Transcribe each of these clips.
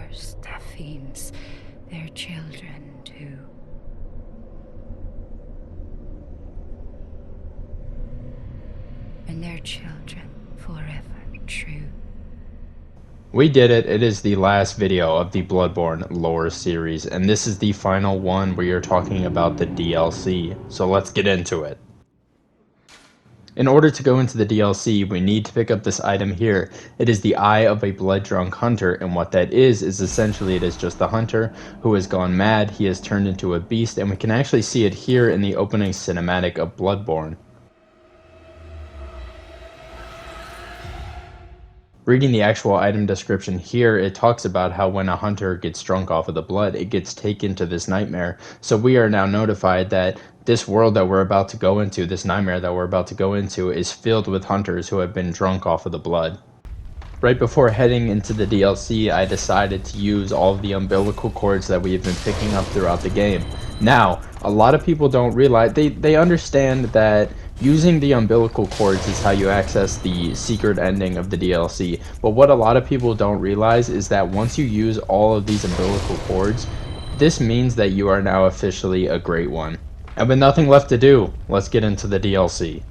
course, Daphne's their children too. And their children forever true. We did it. It is the last video of the Bloodborne lore series, and this is the final one where you're talking about the DLC. So let's get into it. In order to go into the DLC, we need to pick up this item here. It is the Eye of a Blood-Drunk Hunter, and what that is essentially it is just the hunter who has gone mad, he has turned into a beast, and we can actually see it here in the opening cinematic of Bloodborne. Reading the actual item description here, it talks about how when a hunter gets drunk off of the blood, it gets taken to this nightmare. So we are now notified that this world that we're about to go into, this nightmare that we're about to go into, is filled with hunters who have been drunk off of the blood. Right before heading into the DLC, I decided to use all of the umbilical cords that we have been picking up throughout the game. Now, a lot of people don't realize, they understand that using the umbilical cords is how you access the secret ending of the DLC, but what a lot of people don't realize is that once you use all of these umbilical cords, this means that you are now officially a Great One. And with nothing left to do, let's get into the DLC.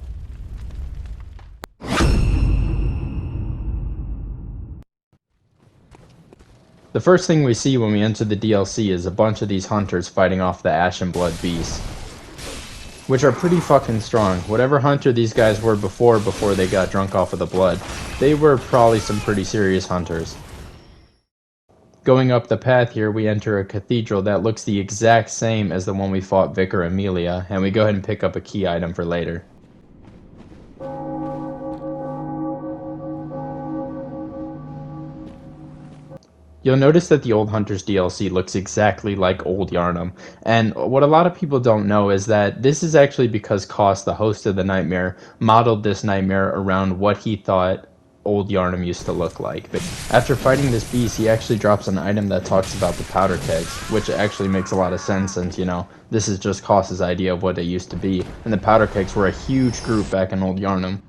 The first thing we see when we enter the DLC is a bunch of these hunters fighting off the Ash and Blood beasts, which are pretty fucking strong. Whatever hunter these guys were before they got drunk off of the blood, they were probably some pretty serious hunters. Going up the path here, we enter a cathedral that looks the exact same as the one we fought Vicar Amelia, and we go ahead and pick up a key item for later. You'll notice that the Old Hunters DLC looks exactly like Old Yarnum, and what a lot of people don't know is that this is actually because Koss, the host of the nightmare, modeled this nightmare around what he thought Old Yarnum used to look like. But after fighting this beast, he actually drops an item that talks about the powder kegs, which actually makes a lot of sense since, you know, this is just Koss's idea of what they used to be, and the powder kegs were a huge group back in Old Yarnum.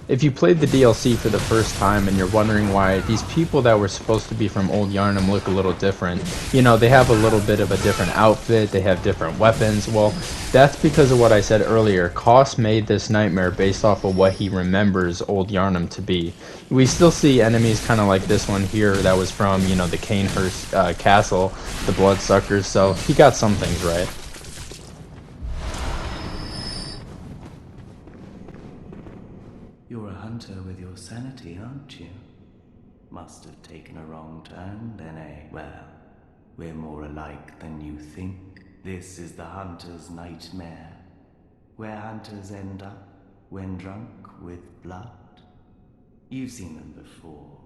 If you played the DLC for the first time and you're wondering why these people that were supposed to be from Old Yarnum look a little different, you know, they have a little bit of a different outfit, they have different weapons, well, that's because of what I said earlier. Koss made this nightmare based off of what he remembers Old Yarnum to be. We still see enemies kind of like this one here that was from, you know, the Canehurst Castle, the Bloodsuckers, so he got some things right. You're a hunter with your sanity, aren't you? Must have taken a wrong turn then, eh? Well, we're more alike than you think. This is the hunter's nightmare, where hunters end up when drunk with blood. You've seen them before.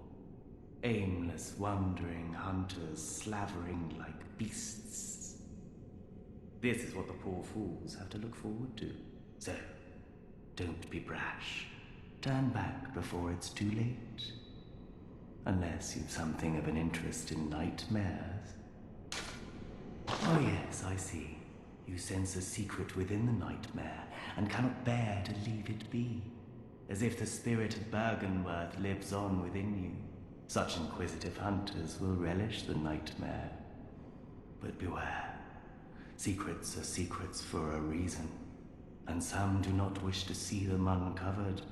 Aimless, wandering hunters slavering like beasts. This is what the poor fools have to look forward to. So, don't be brash. Turn back before it's too late. Unless you've something of an interest in nightmares. Oh yes, I see. You sense a secret within the nightmare, and cannot bear to leave it be. As if the spirit of Bergenworth lives on within you. Such inquisitive hunters will relish the nightmare. But beware. Secrets are secrets for a reason, and some do not wish to see them uncovered.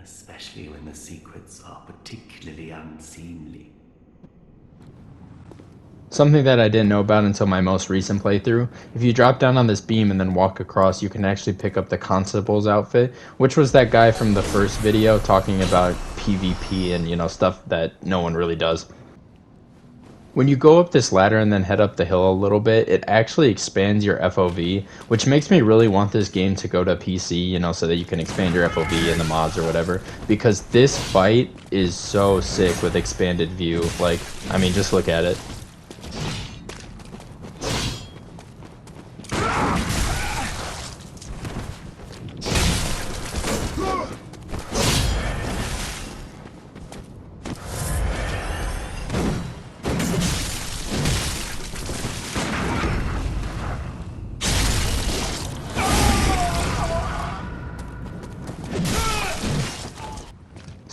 Especially when the secrets are particularly unseemly. Something that I didn't know about until my most recent playthrough, if you drop down on this beam and then walk across, you can actually pick up the Constable's outfit, which was that guy from the first video talking about PvP and, you know, stuff that no one really does. When you go up this ladder and then head up the hill a little bit, it actually expands your FOV, which makes me really want this game to go to PC, you know, so that you can expand your FOV in the mods or whatever, because this fight is so sick with expanded view. Like, I mean, just look at it.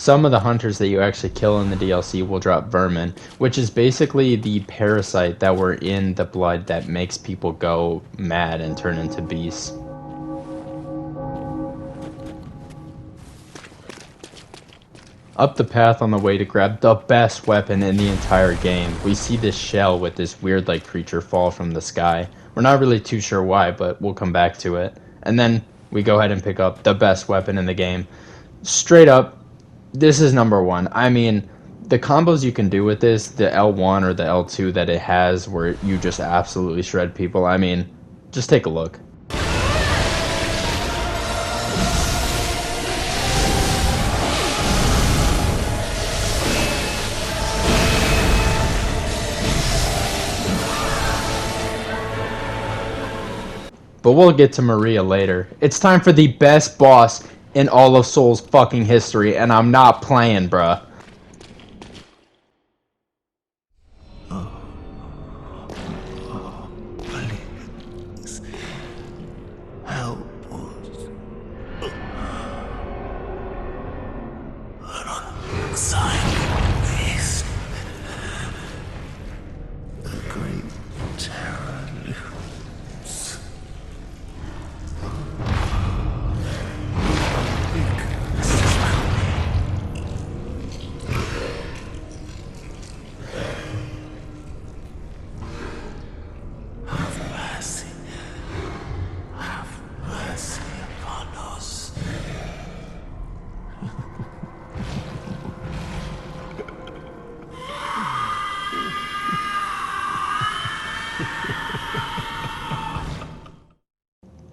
some of the hunters that you actually kill in the DLC will drop vermin, which is basically the parasite that were in the blood that makes people go mad and turn into beasts. Up the path on the way to grab the best weapon in the entire game, we see this shell with this weird like creature fall from the sky. We're not really too sure why, but we'll come back to it. And then we go ahead and pick up the best weapon in the game. Straight up, this is number one. I mean, the combos you can do with this, the L1 or the L2 that it has where you just absolutely shred people, I mean, just take a look. But we'll get to Maria later. It's time for the best boss in all of Souls fucking history, and I'm not playing, bruh. Please. Help us. Alongside this, the great terror looms. Have mercy. Have mercy upon us.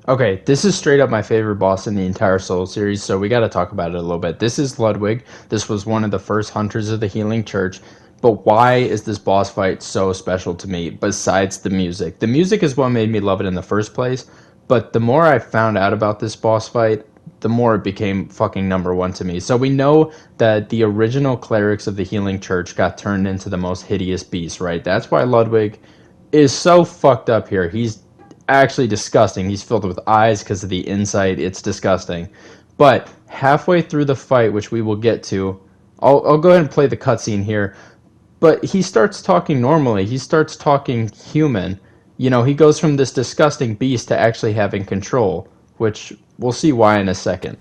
Okay, this is straight up my favorite boss in the entire Souls series, so we gotta talk about it a little bit. This is Ludwig. This was one of the first hunters of the Healing Church. But why is this boss fight so special to me, besides the music? The music is what made me love it in the first place, but the more I found out about this boss fight, the more it became fucking number one to me. So we know that the original clerics of the Healing Church got turned into the most hideous beast, right? That's why Ludwig is so fucked up here. He's actually disgusting. He's filled with eyes because of the insight. It's disgusting. But halfway through the fight, which we will get to, I'll go ahead and play the cutscene here. But he starts talking normally. He starts talking human. You know, he goes from this disgusting beast to actually having control, which we'll see why in a second.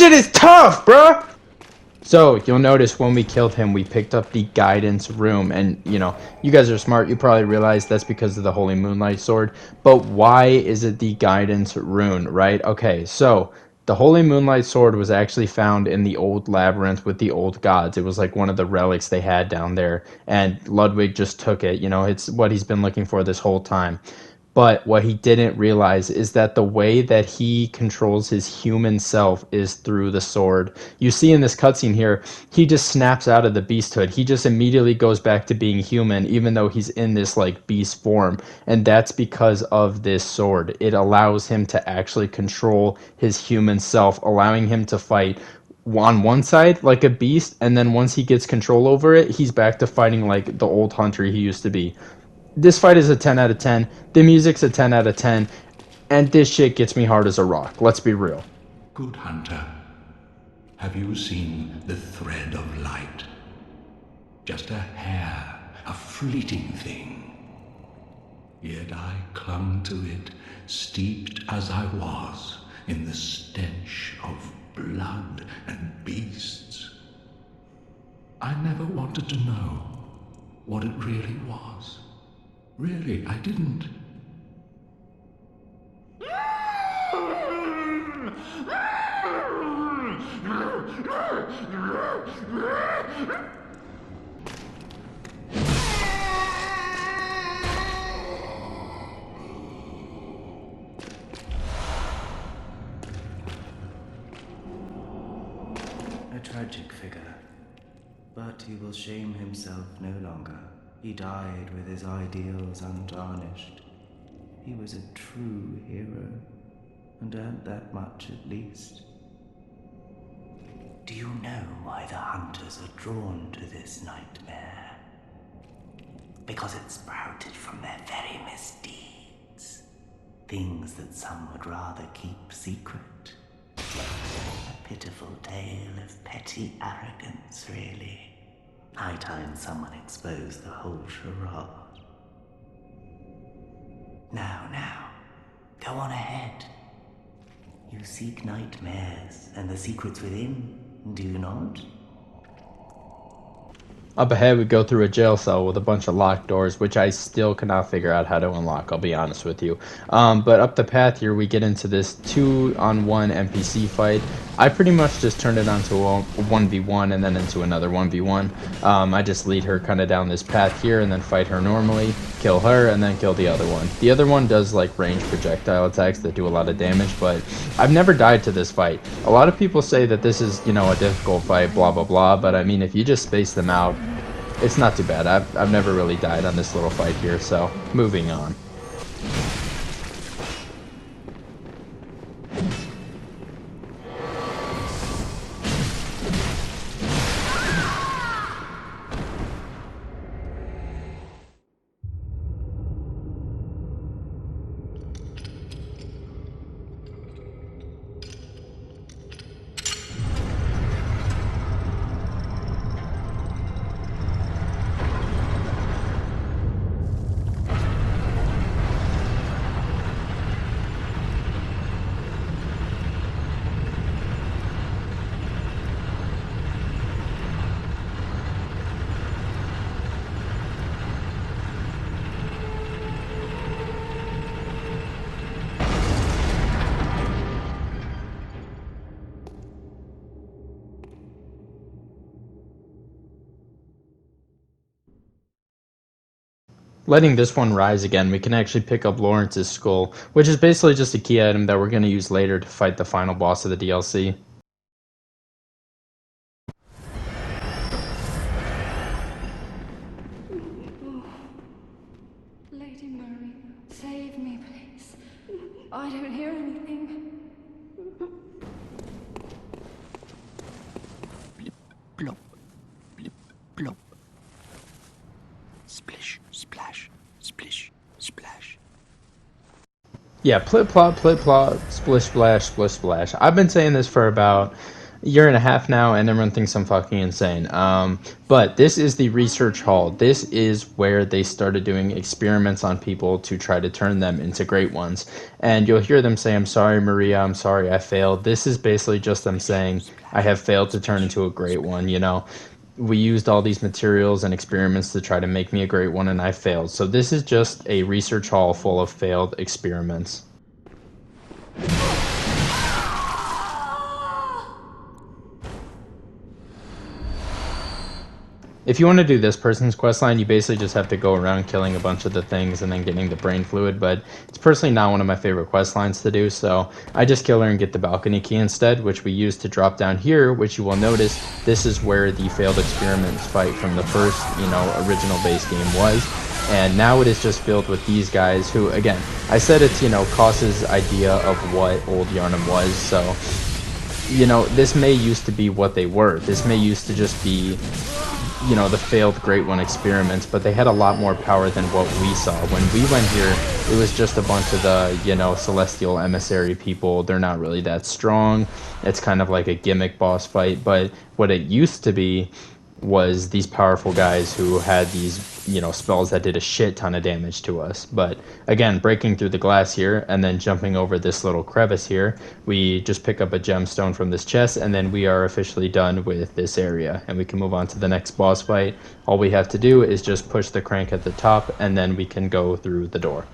shit is tough, bruh! So, you'll notice when we killed him, we picked up the guidance room. And, you know, you guys are smart. You probably realize that's because of the Holy Moonlight Sword. But why is it the guidance rune, right? Okay, so the Holy Moonlight Sword was actually found in the old labyrinth with the old gods. It was like one of the relics they had down there. And Ludwig just took it. You know, it's what he's been looking for this whole time. But what he didn't realize is that the way that he controls his human self is through the sword. You see in this cutscene here, he just snaps out of the beasthood. He just immediately goes back to being human, even though he's in this like beast form. And that's because of this sword. It allows him to actually control his human self, allowing him to fight on one side like a beast, and then once he gets control over it, he's back to fighting like the old hunter he used to be. This fight is a 10 out of 10. The music's a 10 out of 10. And this shit gets me hard as a rock. Let's be real. Good hunter, have you seen the thread of light? Just a hair, a fleeting thing. Yet I clung to it, steeped as I was in the stench of blood and beasts. I never wanted to know what it really was. Really, I didn't. A tragic figure, but he will shame himself no longer. He died with his ideals untarnished. He was a true hero, and earned that much at least. Do you know why the hunters are drawn to this nightmare? Because it sprouted from their very misdeeds. Things that some would rather keep secret. A pitiful tale of petty arrogance, really. High time someone exposed the whole charade. Now, go on ahead. You seek nightmares and the secrets within, do you not? Up ahead, we go through a jail cell with a bunch of locked doors, which I still cannot figure out how to unlock, I'll be honest with you. But up the path here, we get into this 2-on-1 NPC fight. I pretty much just turned it onto a 1v1 and then into another 1v1. I just lead her kind of down this path here and then fight her normally, kill her, and then kill the other one. The other one does like range projectile attacks that do a lot of damage, but I've never died to this fight. A lot of people say that this is, you know, a difficult fight, blah, blah, blah, but I mean, if you just space them out, it's not too bad. I've never really died on this little fight here, so moving on. Letting this one rise again, we can actually pick up Lawrence's skull, which is basically just a key item that we're going to use later to fight the final boss of the DLC. Lady Mary, save me, please. I don't hear anything. Blip, blop, blip, blop. Splish, splash, splish, splash. Yeah, plip plop, splish splash, splish splash. I've been saying this for about year and a half now, and everyone thinks I'm fucking insane. But this is the research hall. This is where they started doing experiments on people to try to turn them into great ones. And you'll hear them say, "I'm sorry, Maria, I'm sorry, I failed." This is basically just them saying, "I have failed to turn into a great one," you know? We used all these materials and experiments to try to make me a great one, and I failed. So this is just a research hall full of failed experiments. If you want to do this person's questline, you basically just have to go around killing a bunch of the things and then getting the brain fluid, but it's personally not one of my favorite questlines to do, so I just kill her and get the balcony key instead, which we use to drop down here, which you will notice this is where the failed experiments fight from the first, original base game was. And now it is just filled with these guys who, again, I said it's, Koss's idea of what Old Yharnam was, so, this may used to be what they were. This may used to just be the failed Great One experiments, but they had a lot more power than what we saw. When we went here, it was just a bunch of the, celestial emissary people. They're not really that strong. It's kind of like a gimmick boss fight, but what it used to be was these powerful guys who had these, spells that did a shit ton of damage to us. But again, breaking through the glass here and then jumping over this little crevice here, we just pick up a gemstone from this chest, and then we are officially done with this area and we can move on to the next boss fight. All we have to do is just push the crank at the top, and then we can go through the door.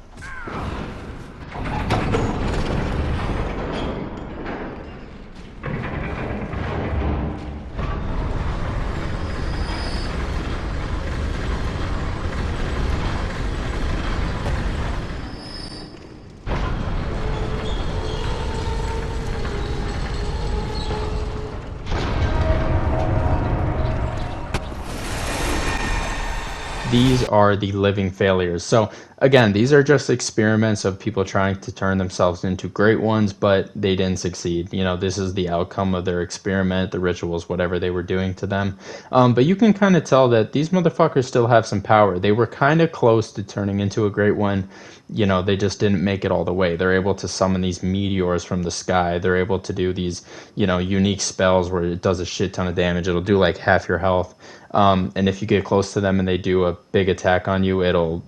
These are the living failures. So again, these are just experiments of people trying to turn themselves into great ones, but they didn't succeed. This is the outcome of their experiment, the rituals, whatever they were doing to them. But you can kind of tell that these motherfuckers still have some power. They were kind of close to turning into a great one. They just didn't make it all the way. They're able to summon these meteors from the sky. They're able to do these, unique spells where it does a shit ton of damage. It'll do like half your health. And if you get close to them and they do a big attack on you, it'll,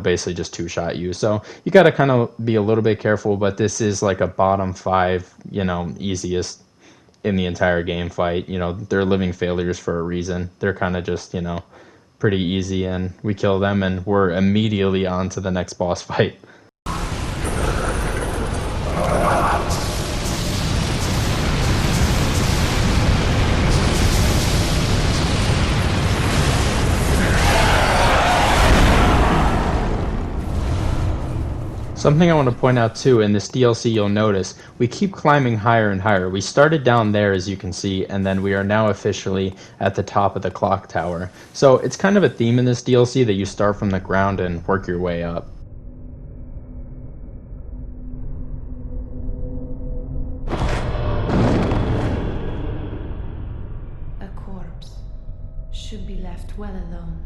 basically just two-shot you. So you got to kind of be a little bit careful, but this is like a bottom 5, easiest in the entire game fight. They're living failures for a reason. They're kind of just, pretty easy, and we kill them and we're immediately on to the next boss fight. Something I want to point out too, in this DLC you'll notice, we keep climbing higher and higher. We started down there, as you can see, and then we are now officially at the top of the clock tower. So it's kind of a theme in this DLC that you start from the ground and work your way up. A corpse should be left well alone.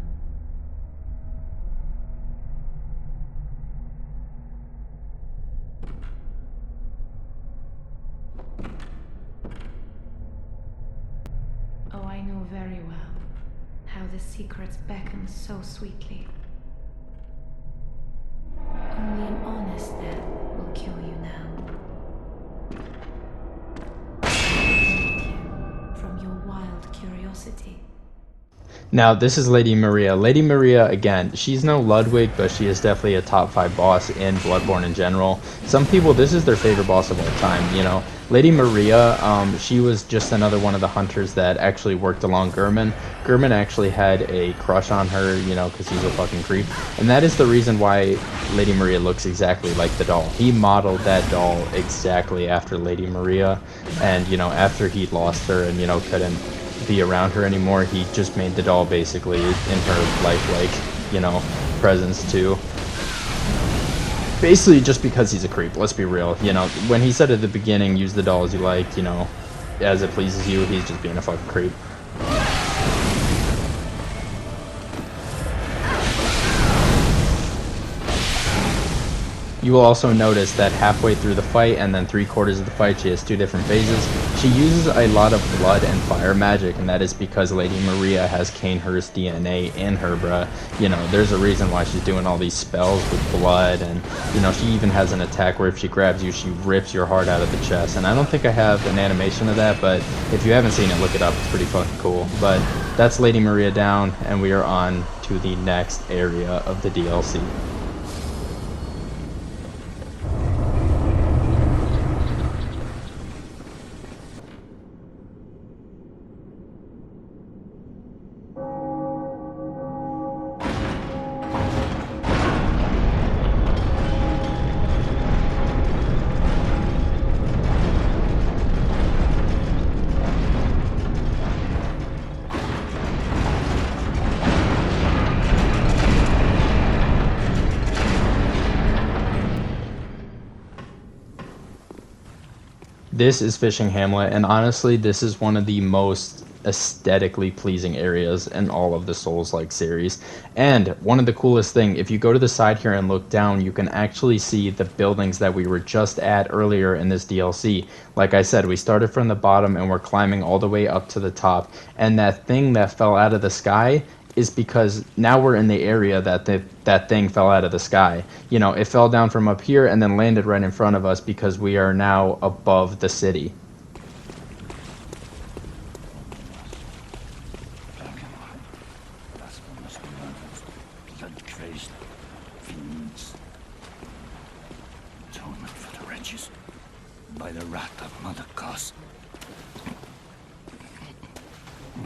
Oh, I know very well how the secrets beckon so sweetly. Only an honest death will kill you now. Prevent you from your wild curiosity. Now, this is Lady Maria. Lady Maria, again, she's no Ludwig, but she is definitely a top 5 boss in Bloodborne in general. Some people, this is their favorite boss of all time, Lady Maria, she was just another one of the hunters that actually worked along Gehrman. Gehrman actually had a crush on her, because he's a fucking creep. And that is the reason why Lady Maria looks exactly like the doll. He modeled that doll exactly after Lady Maria. And, after he lost her and, couldn't be around her anymore, he just made the doll basically in her lifelike, presence too. Basically just because he's a creep, let's be real. When he said at the beginning, use the doll as you like, as it pleases you, he's just being a fucking creep. You will also notice that halfway through the fight and then 3/4 of the fight she has 2 different phases. She uses a lot of blood and fire magic, and that is because Lady Maria has Kanehurst DNA in her, bruh. You know, there's a reason why she's doing all these spells with blood, and, you know, she even has an attack where if she grabs you, she rips your heart out of the chest. And I don't think I have an animation of that, but if you haven't seen it, look it up. It's pretty fucking cool. But that's Lady Maria down, and we are on to the next area of the DLC. This is Fishing Hamlet, and honestly, this is one of the most aesthetically pleasing areas in all of the Souls-like series. And one of the coolest thing, if you go to the side here and look down, you can actually see the buildings that we were just at earlier in this DLC. Like I said, we started from the bottom and we're climbing all the way up to the top, and that thing that fell out of the sky is because now we're in the area that that thing fell out of the sky. You know, it fell down from up here and then landed right in front of us because we are now above the city. Blood-crazed fiends. Atonement for the wretches by the wrath of Mother Goss.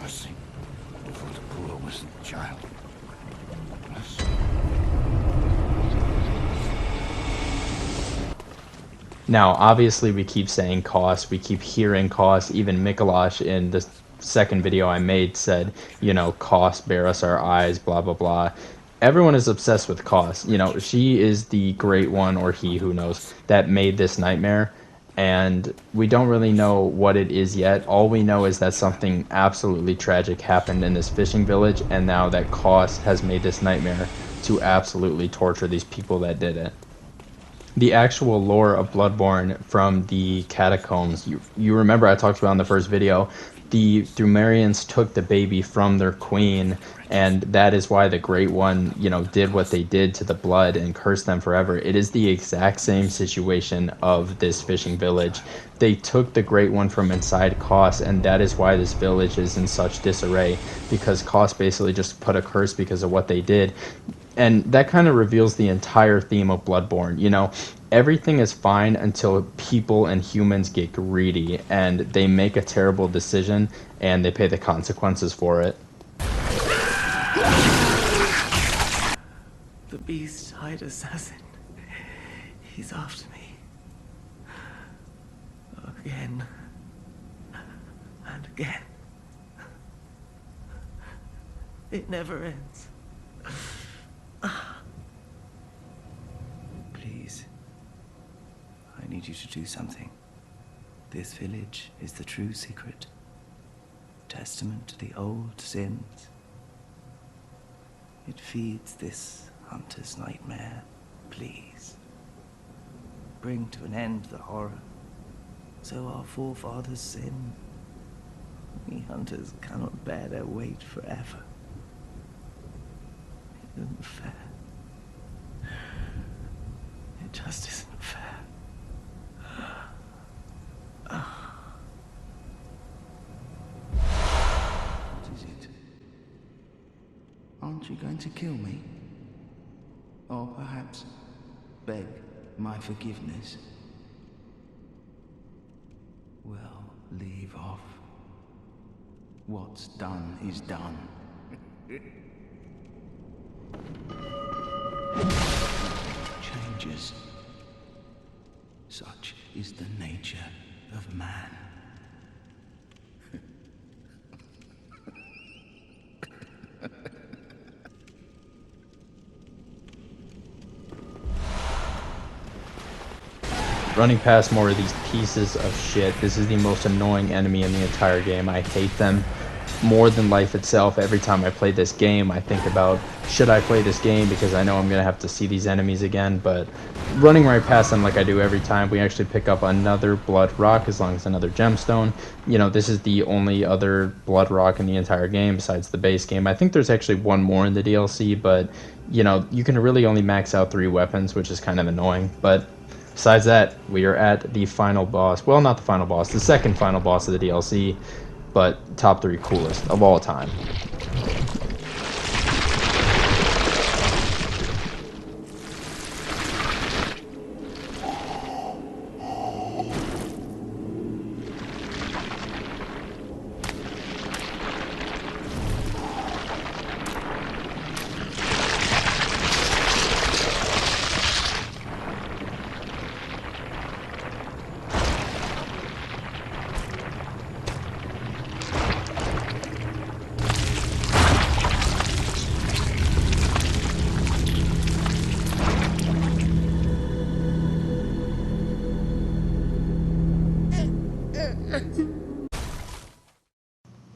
Mercy for the poor wasn't child. Mercy. Now, obviously, we keep saying cost, we keep hearing cost. Even Mikolash in the second video I made said, you know, cost, bear us our eyes, blah, blah, blah. Everyone is obsessed with cost. You know, she is the great one, or he, who knows, that made this nightmare. And we don't really know what it is yet. All we know is that something absolutely tragic happened in this fishing village, and now that cost has made this nightmare to absolutely torture these people that did it. The actual lore of Bloodborne from the catacombs, you remember I talked about in the first video, the Drumarians took the baby from their queen, and that is why the Great One, you know, did what they did to the blood and cursed them forever. It is the exact same situation of this fishing village. They took the Great One from inside Kos, and that is why this village is in such disarray, because Kos basically just put a curse because of what they did. And that kind of reveals the entire theme of Bloodborne. You know, everything is fine until people and humans get greedy and they make a terrible decision and they pay the consequences for it. The beast-eyed assassin. He's after me. Again. And again. It never ends. Please. I need you to do something. This village is the true secret. Testament to the old sins. It feeds this hunter's nightmare. Please. Bring to an end the horror. So our forefathers sinned. We hunters cannot bear their weight forever. It isn't fair. It just isn't fair. What is it? Aren't you going to kill me? Or perhaps beg my forgiveness? Well, leave off. What's done is done. Changes. Such is the nature of man. Running past more of these pieces of shit. This is the most annoying enemy in the entire game. I hate them more than life itself. Every time I play this game, I think about should I play this game because I know I'm gonna have to see these enemies again, but running right past them like I do every time. We actually pick up another blood rock as long as another gemstone. You know, this is the only other blood rock in the entire game besides the base game. I think there's actually one more in the DLC, but you know, you can really only max out 3 weapons, which is kind of annoying. But besides that, we are at the final boss. Well, not the final boss, the second final boss of the DLC, but top 3 coolest of all time.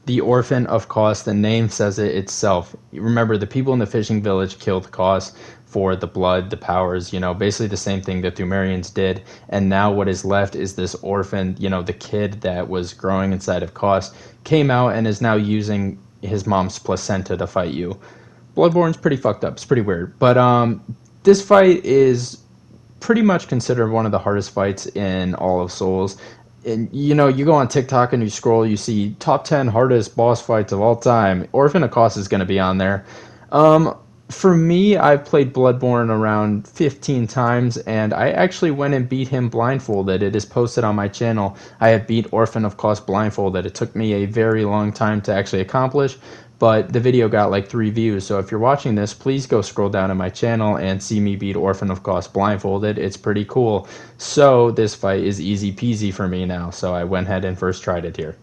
The Orphan of Kos, the name says it itself. Remember, the people in the fishing village killed Kos for the blood, the powers, you know, basically the same thing that Thumerians did. And now what is left is this orphan, you know, the kid that was growing inside of Kos came out and is now using his mom's placenta to fight you. Bloodborne's pretty fucked up. It's pretty weird. But this fight is pretty much considered one of the hardest fights in all of Souls. And you know, you go on TikTok and you scroll, you see top 10 hardest boss fights of all time. Orphan of Kos is going to be on there. For me, I've played Bloodborne around 15 times, and I actually went and beat him blindfolded. It is posted on my channel. I have beat Orphan of Kos blindfolded. It took me a very long time to actually accomplish, but the video got like 3 views. So if you're watching this, please go scroll down to my channel and see me beat Orphan of Kos blindfolded. It's pretty cool. So this fight is easy peasy for me now. So I went ahead and first tried it here.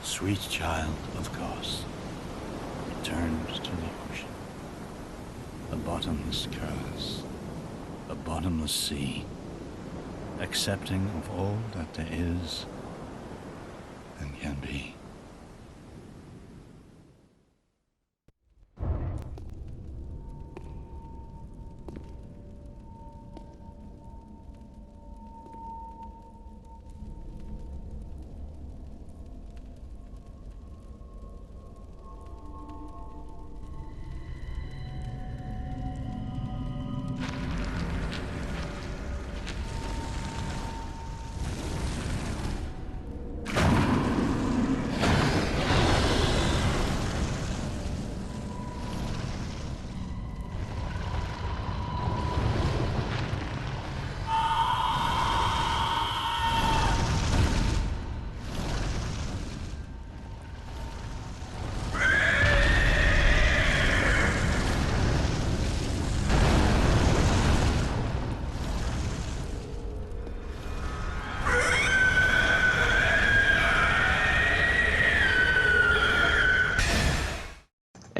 Sweet child of Kos, returned to the ocean. A bottomless curse, a bottomless sea, accepting of all that there is and can be.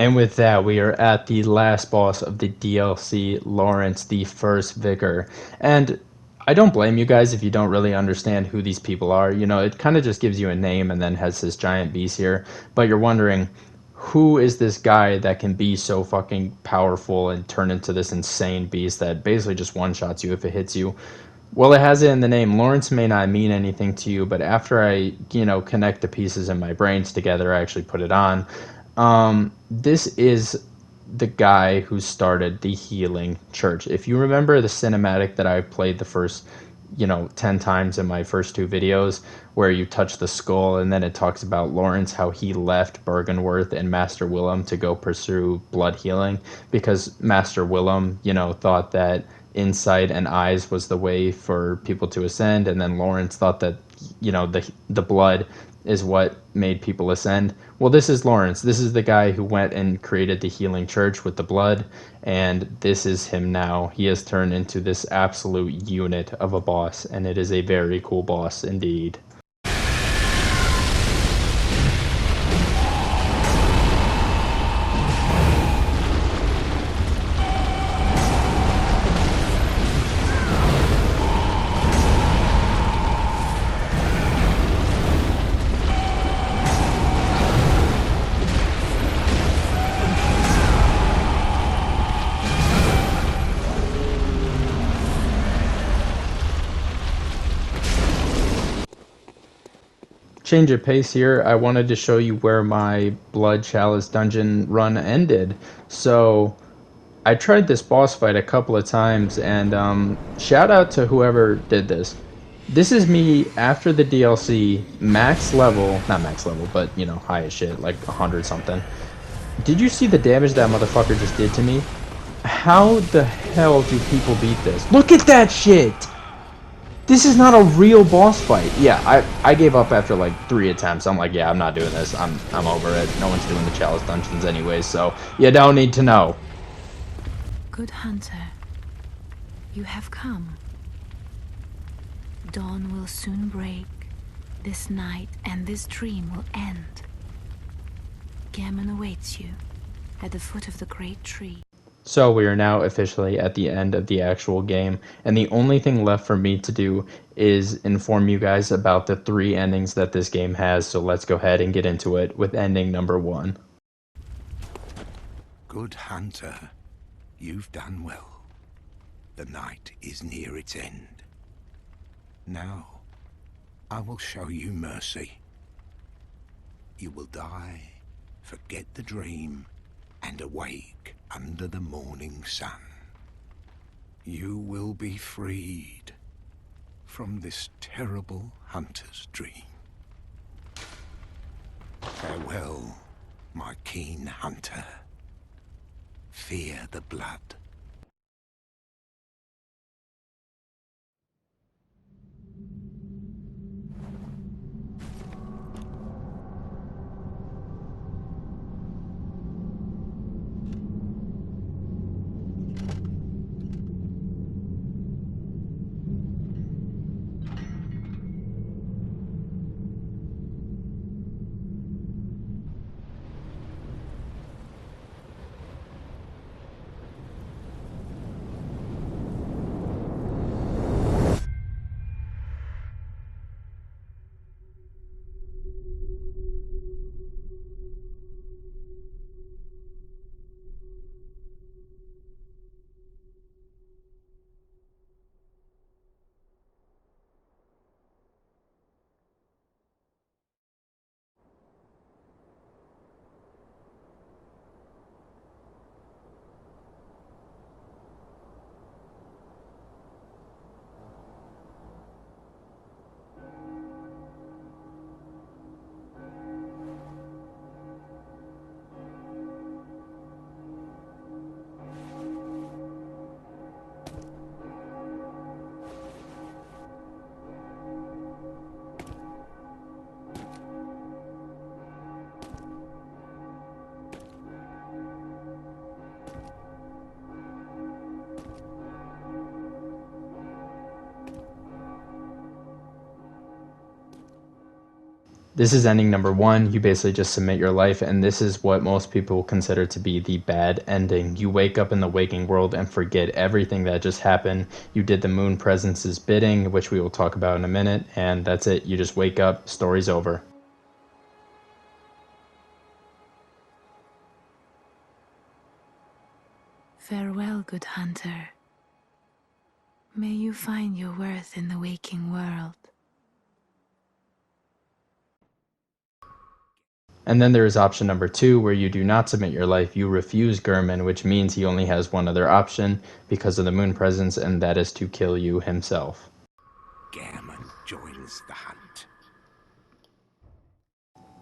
And with that, we are at the last boss of the DLC, Lawrence, the first Vicar. And I don't blame you guys if you don't really understand who these people are. You know, it kind of just gives you a name and then has this giant beast here. But you're wondering, who is this guy that can be so fucking powerful and turn into this insane beast that basically just one-shots you if it hits you? Well, it has it in the name. Lawrence may not mean anything to you, but after I, connect the pieces in my brains together, I actually put it on. This is the guy who started the healing church. If you remember the cinematic that I played the first, 10 times in my first two videos, where you touch the skull and then it talks about Lawrence, how he left Bergenworth and Master Willem to go pursue blood healing because Master Willem, thought that insight and eyes was the way for people to ascend, and then Lawrence thought that the blood is what made people ascend. Well, this is Lawrence. This is the guy who went and created the healing church with the blood, and this is him now. He has turned into this absolute unit of a boss, and it is a very cool boss indeed. Change of pace here. I wanted to show you where my Blood Chalice dungeon run ended. So I tried this boss fight a couple of times, and shout out to whoever did this. This is me after the DLC, max level, not max level, but high as shit, like 100 something. Did you see the damage that motherfucker just did to me? How the hell do people beat this? Look at that shit! This is not a real boss fight. Yeah, I gave up after like 3 attempts. I'm like, yeah, I'm not doing this. I'm over it. No one's doing the Chalice dungeons anyway, so you don't need to know. Good hunter, you have come. Dawn will soon break. This night and this dream will end. Gammon awaits you at the foot of the great tree. So we are now officially at the end of the actual game, and the only thing left for me to do is inform you guys about the 3 endings that this game has, so let's go ahead and get into it with ending number 1. Good hunter, you've done well. The night is near its end. Now, I will show you mercy. You will die, forget the dream, and awake under the morning sun. You will be freed from this terrible hunter's dream. Farewell, my keen hunter. Fear the blood. This is ending number one. You basically just submit your life, and this is what most people consider to be the bad ending. You wake up in the waking world and forget everything that just happened. You did the moon presence's bidding, which we will talk about in a minute, and that's it. You just wake up, story's over. Farewell, good hunter. May you find your worth in the waking world. And then there is option number two, where you do not submit your life. You refuse Gurman, which means he only has one other option because of the moon presence, and that is to kill you himself. Gammon joins the hunt.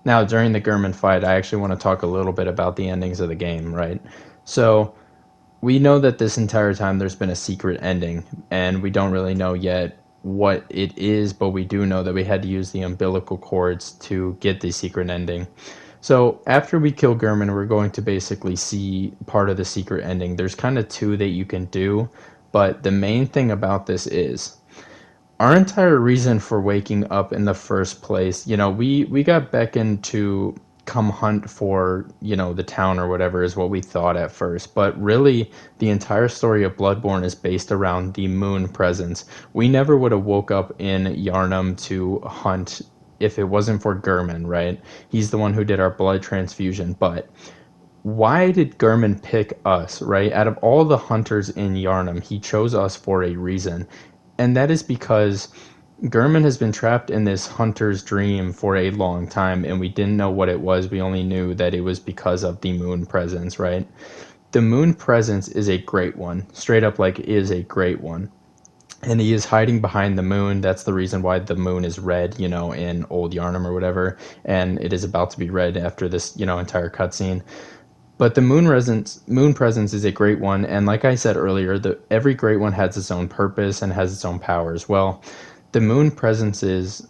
Now, during the Gurman fight, I actually want to talk a little bit about the endings of the game, right? So, we know that this entire time there's been a secret ending, and we don't really know yet what it is, but we do know that we had to use the umbilical cords to get the secret ending. So after we kill Gurman, we're going to basically see part of the secret ending. There's kind of two that you can do, but the main thing about this is our entire reason for waking up in the first place. We got beckoned to come hunt for, the town or whatever is what we thought at first. But really, the entire story of Bloodborne is based around the moon presence. We never would have woke up in Yharnam to hunt if it wasn't for Gurman, right? He's the one who did our blood transfusion. But why did Gurman pick us, right? Out of all the hunters in Yharnam, he chose us for a reason. And that is because Gurman has been trapped in this hunter's dream for a long time, and we didn't know what it was. We only knew that it was because of the moon presence, right? The moon presence is a great one. Straight up, is a great one. And he is hiding behind the moon. That's the reason why the moon is red, in Old Yharnam or whatever. And it is about to be red after this, entire cutscene. But the moon presence is a great one, and like I said earlier, every great one has its own purpose and has its own powers. Well, the moon presence's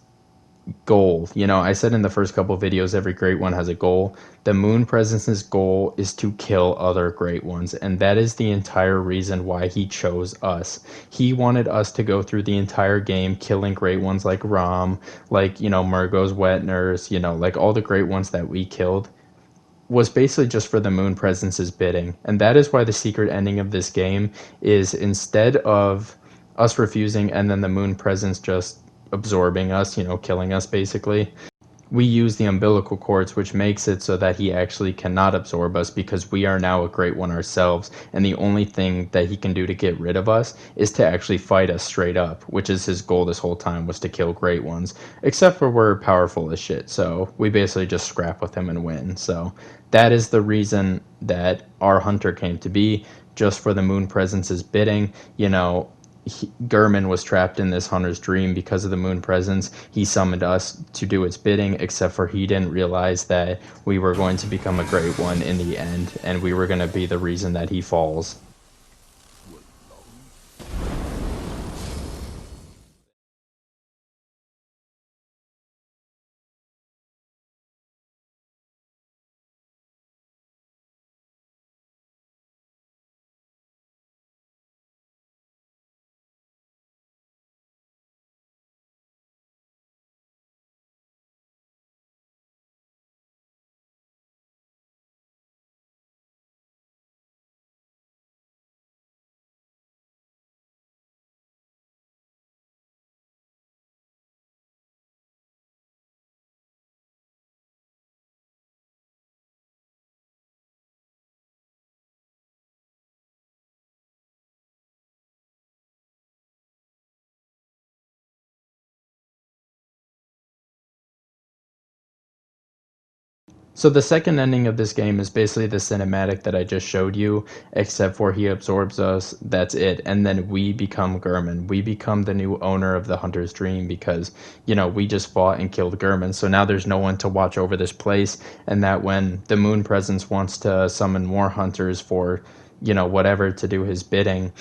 goal, I said in the first couple of videos, every great one has a goal. The moon presence's goal is to kill other great ones, and that is the entire reason why he chose us. He wanted us to go through the entire game killing great ones like Rom, like, Murgo's wet nurse, like all the great ones that we killed was basically just for the moon presence's bidding. And that is why the secret ending of this game is, instead of us refusing and then the moon presence just absorbing us, killing us basically, we use the umbilical cords, which makes it so that he actually cannot absorb us because we are now a great one ourselves. And the only thing that he can do to get rid of us is to actually fight us straight up, which is his goal this whole time, was to kill great ones. Except for we're powerful as shit, so we basically just scrap with him and win. So that is the reason that our hunter came to be, just for the moon presence's bidding. Gurman was trapped in this hunter's dream because of the moon presence. He summoned us to do its bidding, except for he didn't realize that we were going to become a great one in the end, and we were going to be the reason that he falls. So the second ending of this game is basically the cinematic that I just showed you, except for he absorbs us, that's it, and then we become Gurman. We become the new owner of the Hunter's Dream because, we just fought and killed Gurman, so now there's no one to watch over this place, and that when the moon presence wants to summon more hunters for, whatever to do his bidding,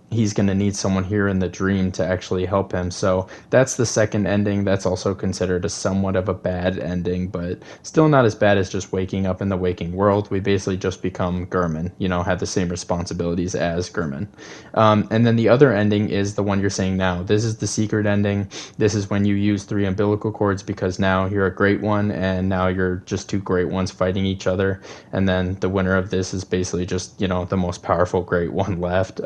he's going to need someone here in the dream to actually help him. So that's the second ending. That's also considered a somewhat of a bad ending, but still not as bad as just waking up in the waking world. We basically just become Gurman, you know, have the same responsibilities as Gurman. And then the other ending is the one you're saying now. This is the secret ending. This is when you use 3 umbilical cords because now you're a great one and now you're just 2 great ones fighting each other. And then the winner of this is basically just, you know, the most powerful great one left.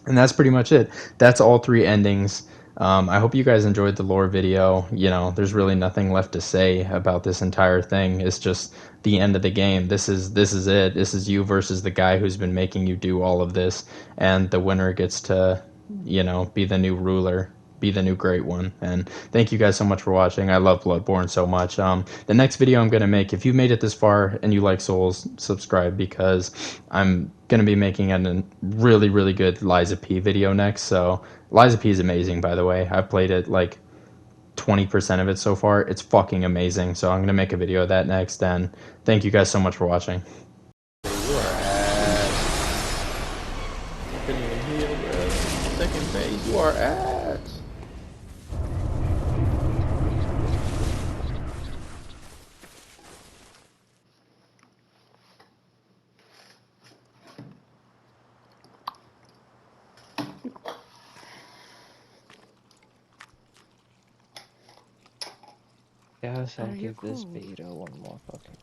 And that's pretty much it. That's all 3 endings. I hope you guys enjoyed the lore video. You know, there's really nothing left to say about this entire thing. It's just the end of the game. This is it. This is you versus the guy who's been making you do all of this, and the winner gets to, you know, be the new ruler, be the new great one. And thank you guys so much for watching. I love Bloodborne so much. The next video I'm going to make, if you made it this far and you like Souls, subscribe, because I'm going to be making a really, really good Liza P video next. So Liza P is amazing, by the way. I've played it like 20% of it so far. It's fucking amazing. So I'm going to make a video of that next. And thank you guys so much for watching. You are ass. I couldn't even heal, bro. Second phase, you are ass. Guess I'll Are you give this cold? beta one more fucking.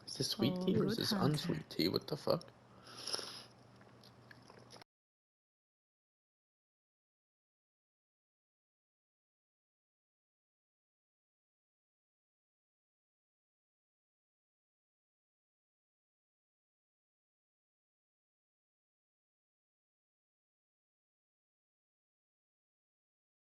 Is this sweet tea or is Good this hunter. unsweet tea? What the fuck?